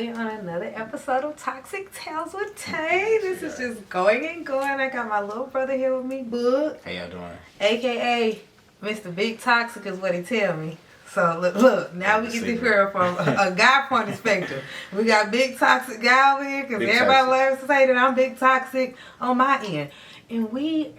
shortly on another episode of Toxic Tales with Tay. This is just going and going. I got my little brother here with me, Boog. How y'all doing? AKA Mr. Big Toxic is what he tell me. So look, now we get to hear from a guy point of spectrum. We got Big Toxic guy over here because everybody loves to say that I'm Big Toxic on my end. And we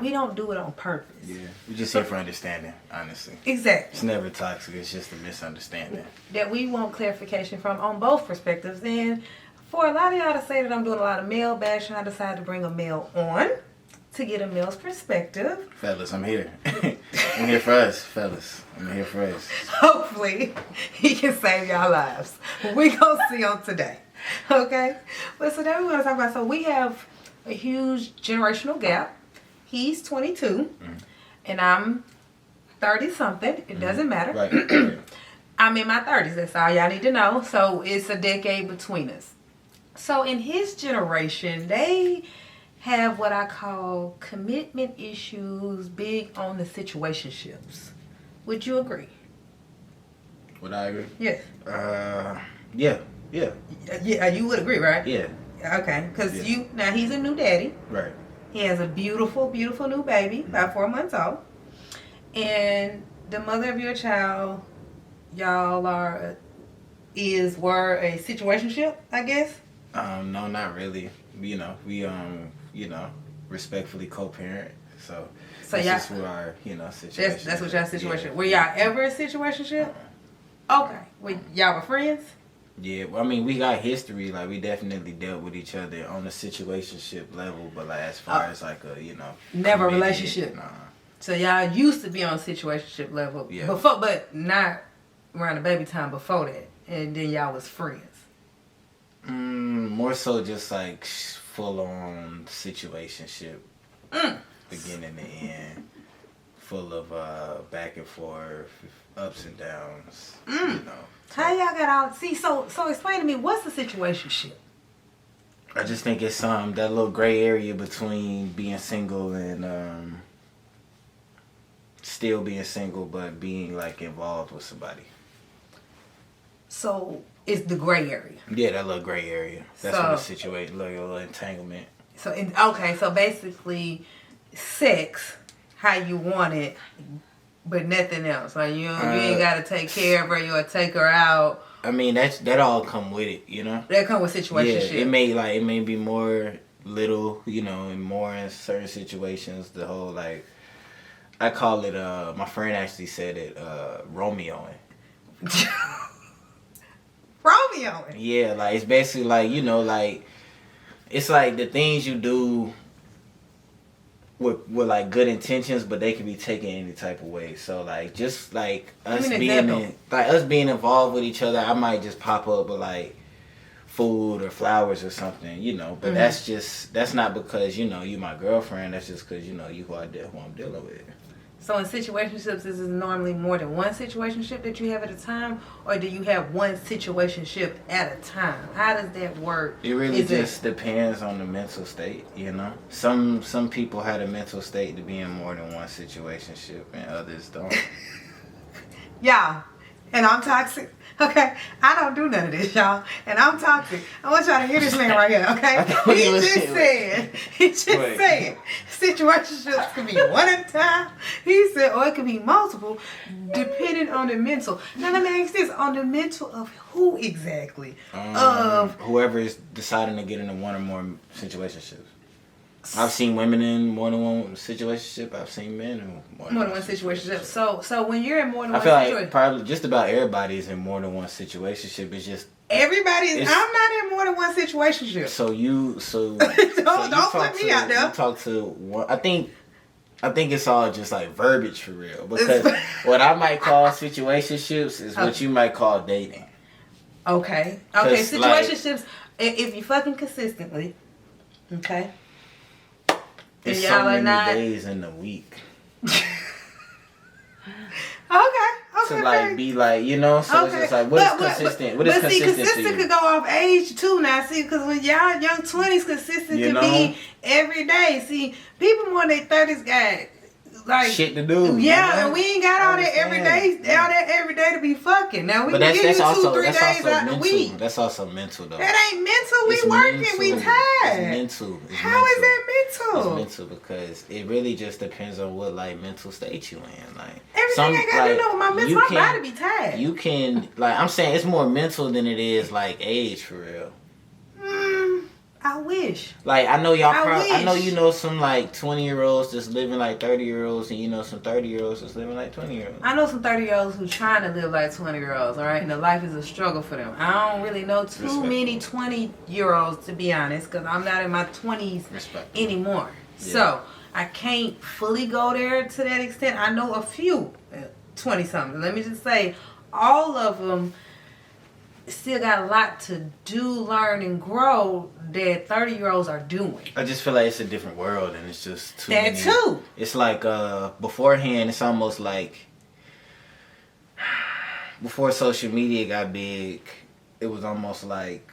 don't do it on purpose. Yeah, we just here for understanding, honestly. Exactly. It's never toxic, it's just a misunderstanding. That we want clarification from on both perspectives. And for a lot of y'all to say that I'm doing a lot of male bashing, I decided to bring a male on to get a male's perspective. Fellas, I'm here. I'm here for us, fellas. I'm here for us. Hopefully, he can save y'all lives. We gonna see on today. Okay? But so then we want to talk about, so we have a huge generational gap. He's 22, and I'm 30-something. It doesn't matter. Right. I'm in my 30s. That's all y'all need to know. So it's a decade between us. So in his generation, they have what I call commitment issues, big on the situationships. Would you agree? Would I agree? Yes. Yeah. Yeah, you would agree, right? Yeah. Okay, because now he's a new daddy. Right. He has a beautiful, beautiful new baby, about 4 months old. And the mother of your child, y'all were a situationship, I guess? No, not really. We respectfully co-parent. So that's just what our, situation. That's what y'all situation. Yeah. Were y'all ever a situationship? Okay. Y'all were friends? Yeah, well, I mean, we got history. Like, we definitely dealt with each other on a situationship level, but like as far as like a, never a relationship. Nah. So y'all used to be on situationship level before, but not around the baby time before that. And then y'all was friends. More so just like full on situationship, beginning to end, full of back and forth, ups and downs. How y'all got all so explain to me, what's the situationship? I just think it's that little gray area between being single and still being single but being like involved with somebody. So it's the gray area. Yeah, that little gray area. That's what the situation, like a little entanglement. So so basically sex how you want it, but nothing else. Like you ain't gotta take care of her, you'll take her out. I mean that all come with it, That come with situationship. Yeah, it may be more little, and more in certain situations. The whole like, I call it my friend actually said it Romeoing. Romeoing. Yeah, like it's basically like like it's like the things you do with like good intentions, but they can be taken any type of way. So like just like us being involved with each other, I might just pop up with like food or flowers or something, But that's not because you my girlfriend. That's just because you who I'm dealing with. So in situationships, is it normally more than one situationship that you have at a time, or do you have one situationship at a time? How does that work? It really depends on the mental state, Some people have a mental state to be in more than one situationship, and others don't. Yeah, and I'm toxic. Okay, I don't do none of this, y'all, and I'm toxic. I want y'all to hear this man right here, okay? He just said, situationships can be one at a time. He said, or it can be multiple, depending on the mental. Now let me ask this: on the mental of who exactly? Of whoever is deciding to get into one or more situationships. I've seen women in more than one situationship. I've seen men in more than one situationship. So when you're in more than one situationship, I feel situation, like probably just about everybody's in more than one situationship. It's just everybody's. I'm not in more than one situationship. Don't put me out there. You talk to one. I think it's all just like verbiage for real. Because what I might call situationships is what you might call dating. Okay. Situationships. If you fucking consistently, okay. It's so many days in the week. Okay. To like be like, so it's just like, what is consistent? What is consistent? See, consistent could go off age too now. See, because when y'all young 20s, consistent could be every day. See, people more in their 30s got like shit to do. Yeah, and we ain't got all that every day, to be fucking. Now we can give you 2-3 days out the week. That's also mental though. That ain't mental. We working. We tired. It's mental. How is that mental? It's mental because it really just depends on what like mental state you in. Like everything I gotta do with my mental, my body be tired. You can like I'm saying it's more mental than it is like age for real. I wish. Like I know y'all. I know you know some like 20-year-olds just living like 30-year-olds, and you know some 30-year-olds just living like 20-year-olds. I know some 30-year-olds who trying to live like 20-year-olds. All right, and the life is a struggle for them. I don't really know too many 20-year-olds to be honest, because I'm not in my 20s anymore. Yeah. So I can't fully go there to that extent. I know a few 20-somethings. Let me just say, all of them still got a lot to do, learn, and grow that 30-year-olds are doing. I just feel like it's a different world, and it's just too that many. Too. It's like beforehand, it's almost like before social media got big, it was almost like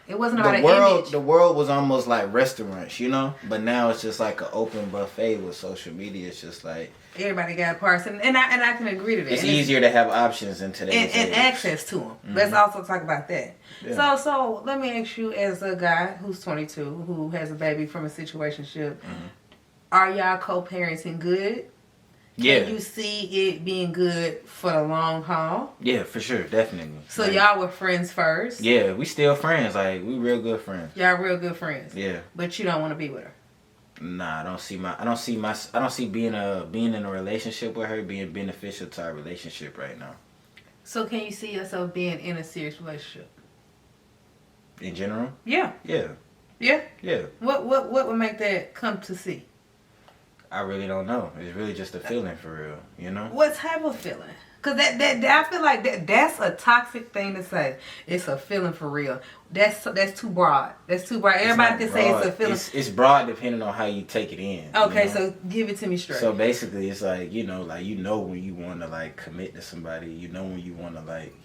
it wasn't about image. The world was almost like restaurants, you know. But now it's just like an open buffet with social media. It's just like everybody got parts, and I can agree to that. It's easier to have options in today's and access to them. Mm-hmm. Let's also talk about that. Yeah. So let me ask you, as a guy who's 22, who has a baby from a situationship, are y'all co-parenting good? Can you see it being good for the long haul? Yeah, for sure, definitely. So like, y'all were friends first? Yeah, we still friends. Like we real good friends. Y'all real good friends. Yeah. But you don't want to be with her. Nah, I don't see being in a relationship with her being beneficial to our relationship right now. So can you see yourself being in a serious relationship? In general? Yeah. Yeah. Yeah? Yeah. What would make that come to see? I really don't know. It's really just a feeling for real, you know? What type of feeling? Because that I feel like that's a toxic thing to say. It's a feeling for real. That's too broad. That's too broad. Everybody can say it's a feeling. It's broad depending on how you take it in. Okay, you know? So give it to me straight. So basically it's like, you know when you want to like commit to somebody. You know when you want to like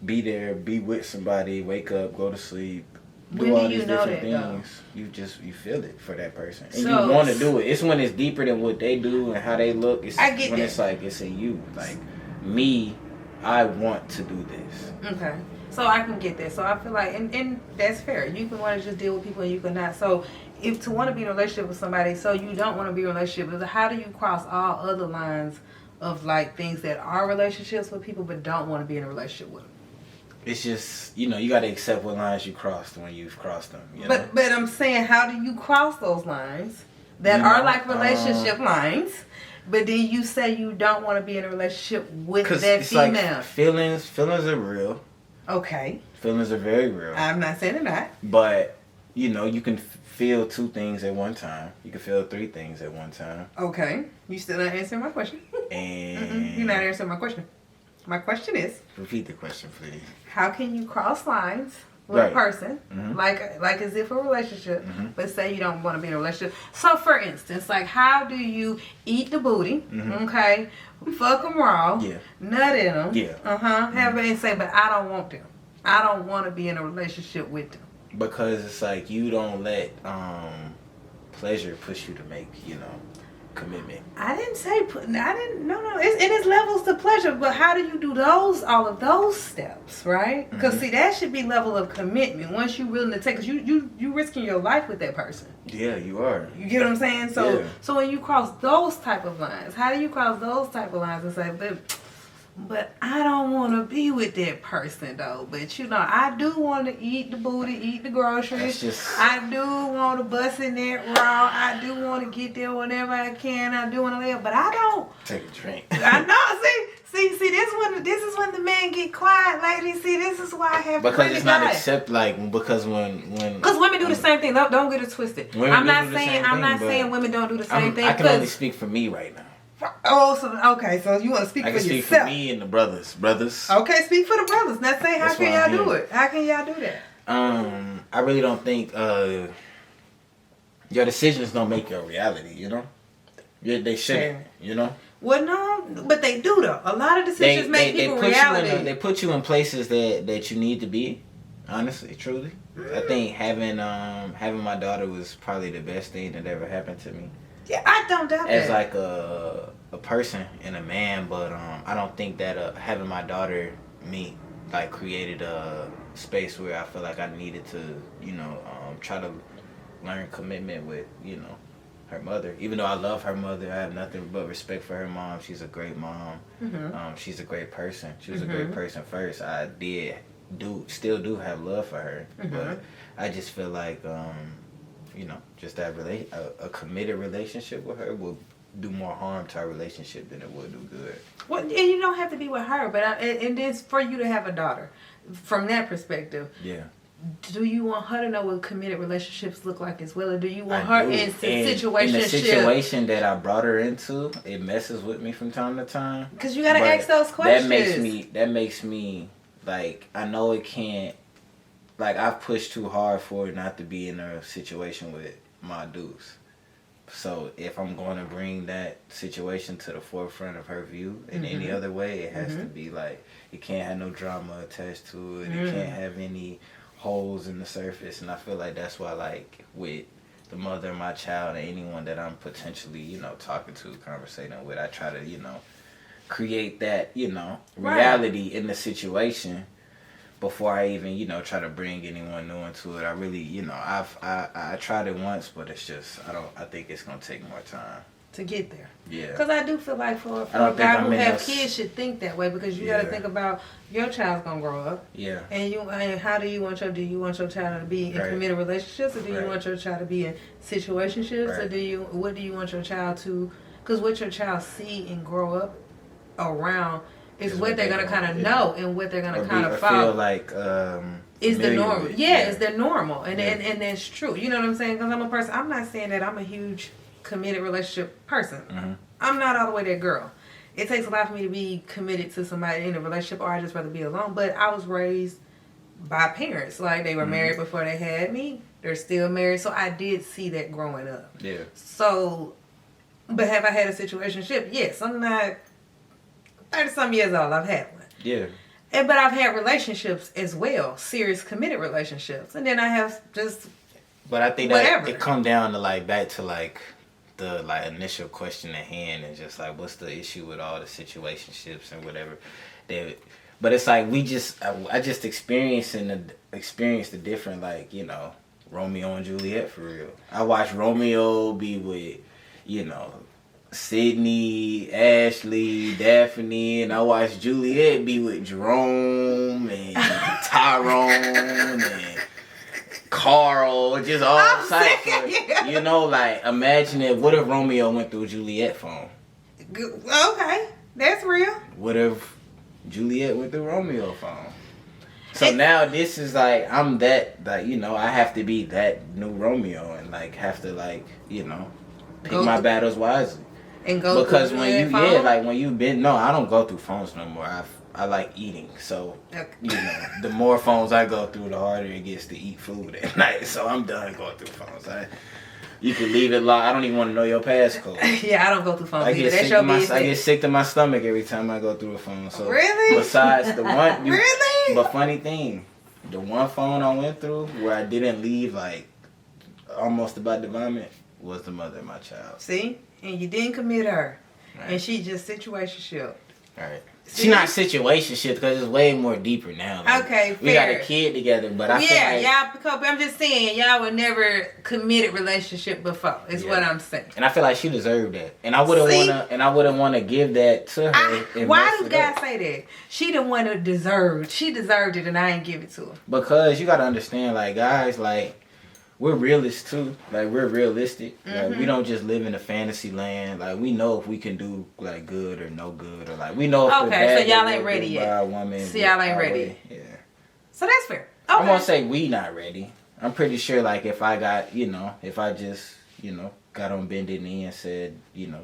be there, be with somebody, wake up, go to sleep. Do all these different things. Though? You feel it for that person, and so, you want to do it. It's when it's deeper than what they do and how they look. It's when it's like it's in you. Like me, I want to do this. Okay, so I can get that. So I feel like, and that's fair. You can want to just deal with people, and you can not. So if to want to be in a relationship with somebody, so you don't want to be in a relationship, but how do you cross all other lines of like things that are relationships with people, but don't want to be in a relationship with them? It's just, you got to accept what lines you crossed when you've crossed them. You know? But I'm saying, how do you cross those lines that are like relationship lines, but then you say you don't want to be in a relationship with that female? Like feelings are real. Okay. Feelings are very real. I'm not saying they're not. But, you can feel 2 things at one time. You can feel 3 things at one time. Okay. You still not answering my question. And you're not answering my question. My question is... Repeat the question, please. How can you cross lines with a person, like as if a relationship, but say you don't want to be in a relationship? So, for instance, like how do you eat the booty, okay, fuck them raw, nut in them, have it and say, but I don't want them. I don't want to be in a relationship with them. Because it's like you don't let pleasure push you to make, commitment. I didn't say no. It's levels to pleasure, but how do you do all of those steps, right? Because see, that should be level of commitment. Once you're willing to take, because you risking your life with that person. Yeah, you are. You get what I'm saying? So so when you cross those type of lines, how do you cross those type of lines and say, but I don't want to be with that person though. But I do want to eat the booty, eat the groceries. I do want to bust in that raw. I do want to get there whenever I can. I do want to live, but I don't. Take a drink. I know. See. This is when the man get quiet, lady. See, this is why I have. Because it's not because women do the same thing. Don't get it twisted. I'm not saying women don't do the same thing. I can only speak for me right now. Oh, so you want to speak for yourself? I can speak for me and the brothers. Okay, speak for the brothers. Now say, how can y'all do it? How can y'all do that? I really don't think your decisions don't make your reality. They shouldn't. Well, no, but they do though. A lot of decisions make people reality. They put you in places that you need to be. Honestly, truly, I think having my daughter was probably the best thing that ever happened to me. Yeah, I don't doubt as that. like a person and a man, but I don't think that having my daughter meet like created a space where I feel like I needed to, try to learn commitment with, her mother. Even though I love her mother, I have nothing but respect for her mom. She's a great mom. She's a great person. She was a great person first. I still do have love for her, but I just feel like just that a committed relationship with her will do more harm to our relationship than it would do good. Well, and you don't have to be with her, but and it's for you to have a daughter. From that perspective, yeah. Do you want her to know what committed relationships look like as well, or do you want her in situationship? In the situation that I brought her into, it messes with me from time to time. Because you gotta ask those questions. That makes me like, I know it can't. Like, I've pushed too hard for it not to be in a situation with my dudes. So if I'm going to bring that situation to the forefront of her view in any other way, it has to be like, it can't have no drama attached to it. It can't have any holes in the surface. And I feel like that's why, like, with the mother of my child and anyone that I'm potentially, talking to, conversating with, I try to, create that, reality in the situation before I even, try to bring anyone new into it. I really, I tried it once, but it's just, I think it's going to take more time. To get there. Yeah. Because I do feel like for a guy who have kids should think that way, because you got to think about your child's going to grow up. Yeah. And how do you want your child to be in committed relationships, or do you want your child to be in situationships, or what do you want your child to, because what your child see and grow up around is what they're going to kind of know and what they're going to kind of follow. Feel like is the normal. It's the normal. And that's true. You know what I'm saying? Because I'm a person, I'm not saying that I'm a huge committed relationship person. I'm not all the way that girl. It takes a lot for me to be committed to somebody in a relationship, or I just rather be alone. But I was raised by parents. Like, they were married before they had me. They're still married. So I did see that growing up. Yeah. So, but have I had a situationship? Yes. I'm not 30-some years old. I've had one. Yeah. But I've had relationships as well. Serious committed relationships. And then I have just But I think whatever. that it come down to back to the initial question at hand, and just like, what's the issue with all the situationships and whatever. But it's like I just experienced the different, Romeo and Juliet for real. I watched Romeo be with, Sydney, Ashley, Daphne, and I watched Juliet be with Jerome and Tyrone and Carl, just all types of, imagine what if Romeo went through Juliet phone? Okay, that's real. What if Juliet went through Romeo phone? So now this is I'm that, I have to be that new Romeo and have to pick my battles wisely. And go because through when you phone? When you've been I don't go through phones no more. I like eating, so the more phones I go through, the harder it gets to eat food at night. So I'm done going through phones. You can leave it locked. I don't even want to know your passcode. Yeah, I don't go through phones I either. get sick to my stomach every time I go through a phone. So really? Besides the one, really? But funny thing, the one phone I went through where I didn't leave almost about to vomit was the mother of my child. See, and you didn't commit her, right. And she just situationship. Right. She's not situationship because it's way more deeper now. Okay, fair. We got a kid together, but I feel like y'all. I'm just saying, y'all were never committed relationship before. Is what I'm saying. And I feel like she deserved that, and I wouldn't want to give that to her. Why do guys say that? She the one who deserved. She deserved it, and I ain't give it to her. Because you gotta understand, guys, we're realists too. We're realistic. We don't just live in a fantasy land. We know if we can do good or no good, or we know if so y'all ain't ready yet. So y'all ain't ready. Yeah. So that's fair. Okay. I'm gonna say we not ready. I'm pretty sure if I got if I just got on bended knee and said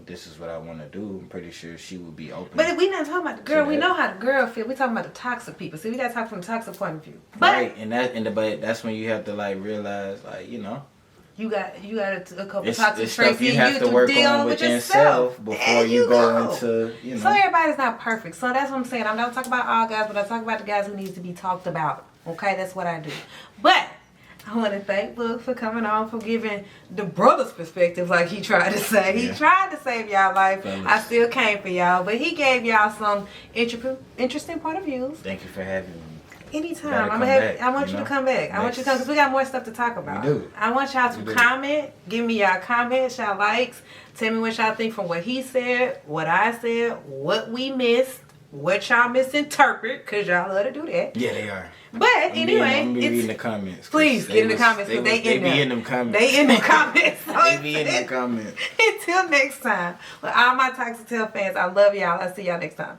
this is what I want to do, I'm pretty sure she would be open. But we not talking about the girl. We know how the girl feel. We talking about the toxic people. See, we gotta talk from the toxic point of view. But right, but that's when you have to realize you got a couple it's toxic traits you have to work on with yourself before you go into So everybody's not perfect. So that's what I'm saying. I'm not talking about all guys, but I talk about the guys who needs to be talked about. Okay, that's what I do. But I want to thank Book for coming on, for giving the brother's perspective, like he tried to say. He tried to save y'all life. I still came for y'all, but he gave y'all some interesting point of views. Thank you for having me. Anytime. I want you to come back. I want you to come because we got more stuff to talk about. We do. I want y'all to comment. Give me y'all comments, y'all likes. Tell me what y'all think from what he said, what I said, what we missed, what y'all misinterpret, because y'all love to do that. Yeah, they are. But anyway, I'm be reading the comments. Please get in the comments because they be in them comments. They in the comments. They be in the comments. Until next time. Well, all my Toxic Tail fans, I love y'all. I'll see y'all next time.